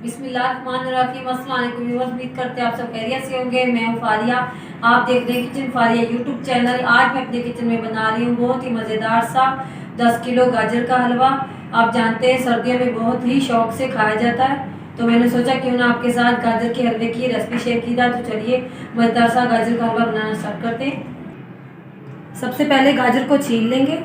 बिस्मिल्लाहिर्रहमानिर्रहीम। अस्सलाम वालेकुम व्यूअर्स, उम्मीद करते हैं आप सब खैरियत से होंगे। मैं हूँ फारिया, आप देख रहे हैं किचन फारिया यूट्यूब चैनल। आज मैं अपने किचन में बना रही हूँ बहुत ही मज़ेदार सा 10 किलो गाजर का हलवा। आप जानते हैं सर्दियों में बहुत ही शौक से खाया जाता है, तो मैंने सोचा क्यों ना आपके साथ गाजर के हलवे की रेसिपी शेयर की जाए। तो चलिए मज़ेदार सा गाजर का हलवा बनाना स्टार्ट करते हैं। सबसे पहले गाजर को छील लेंगे।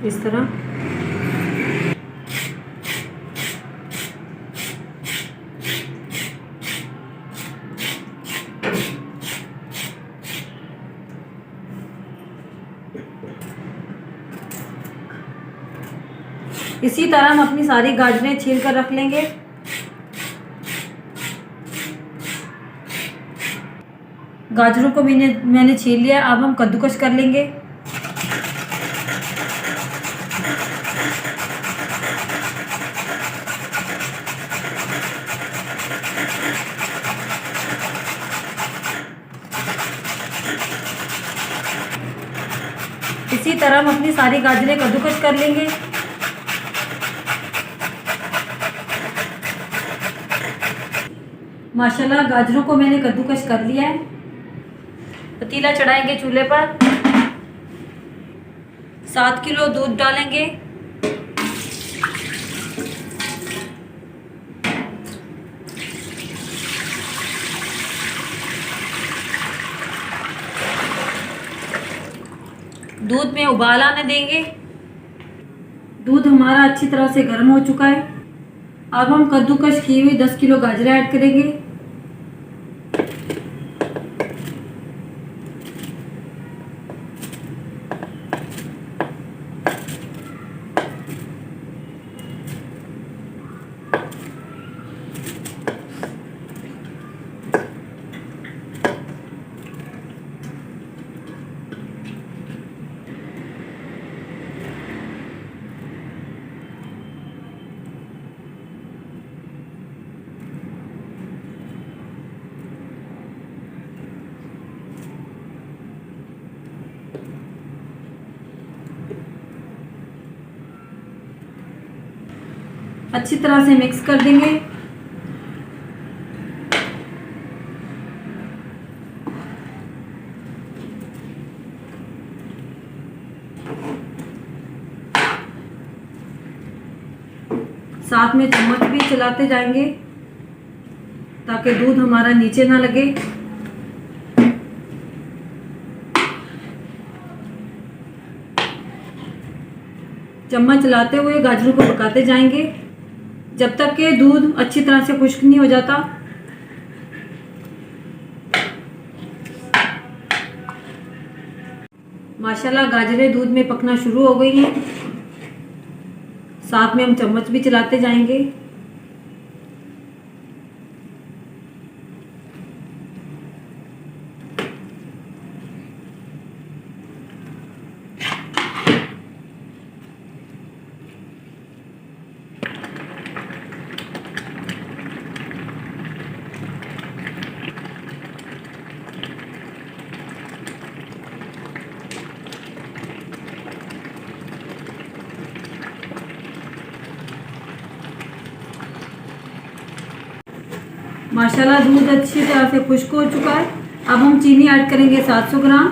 इस तरह इसी तरह हम अपनी सारी गाजरें छील कर रख लेंगे। गाजरों को मैंने छील लिया। अब हम कद्दूकस कर लेंगे। इसी तरह हम अपनी सारी गाजरें कद्दूकस कर लेंगे। माशाल्लाह गाजरों को मैंने कद्दूकस कर लिया है। पतीला चढ़ाएंगे चूल्हे पर। 7 किलो दूध डालेंगे। दूध में उबाल आने देंगे। दूध हमारा अच्छी तरह से गर्म हो चुका है। अब हम कद्दूकस की हुई 10 किलो गाजरें ऐड करेंगे। अच्छी तरह से मिक्स कर देंगे। साथ में चम्मच भी चलाते जाएंगे ताकि दूध हमारा नीचे ना लगे। चम्मच चलाते हुए गाजरों को पकाते जाएंगे जब तक कि दूध अच्छी तरह से खुश्क नहीं हो जाता। माशाल्लाह गाजरें दूध में पकना शुरू हो गई हैं। साथ में हम चम्मच भी चलाते जाएंगे। माशाल्लाह दूध अच्छी तरह से खुश्क हो चुका है। अब हम चीनी ऐड करेंगे 700 ग्राम।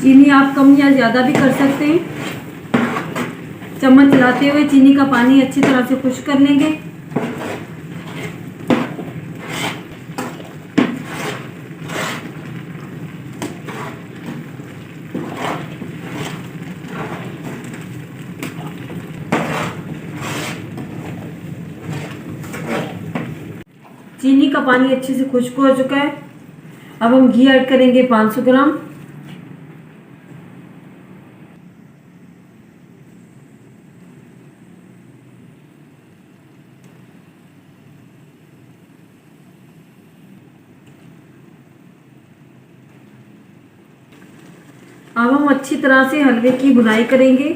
चीनी आप कम या ज़्यादा भी कर सकते हैं। चम्मच चलाते हुए चीनी का पानी अच्छी तरह से खुश्क कर लेंगे। चीनी का पानी अच्छे से खुश्क हो चुका है। अब हम घी ऐड करेंगे 500 ग्राम। अब हम अच्छी तरह से हलवे की बुनाई करेंगे।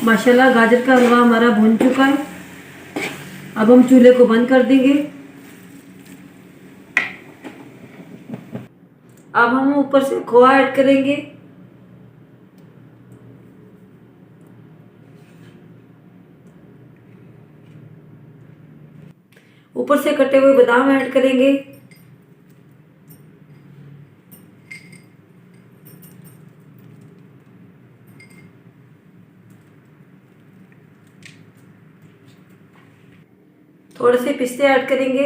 माशाल्लाह गाजर का हलवा हमारा भुन चुका है। अब हम चूल्हे को बंद कर देंगे। अब हम ऊपर से खोआ ऐड करेंगे। ऊपर से कटे हुए बादाम ऐड करेंगे। थोड़े से पिस्ते ऐड करेंगे।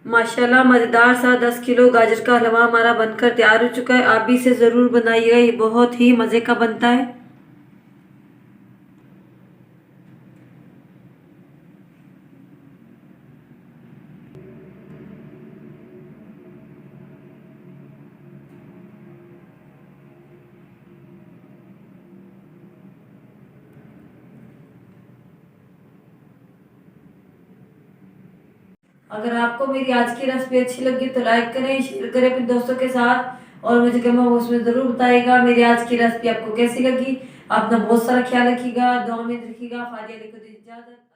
माशाल्लाह मज़ेदार सा 10 किलो गाजर का हलवा हमारा बनकर तैयार हो चुका है। आप भी इसे ज़रूर बनाइएगा, ये बहुत ही मज़े का बनता है। अगर आपको मेरी आज की रेसिपी अच्छी लगी तो लाइक करें, शेयर करें अपने दोस्तों के साथ और मुझे कमेंट बॉक्स में ज़रूर बताइएगा मेरी आज की रेसिपी आपको कैसी लगी। अपना बहुत सारा ख्याल रखिएगा, दुआ में रखिएगा। फारिया को दीजिए इजाज़त।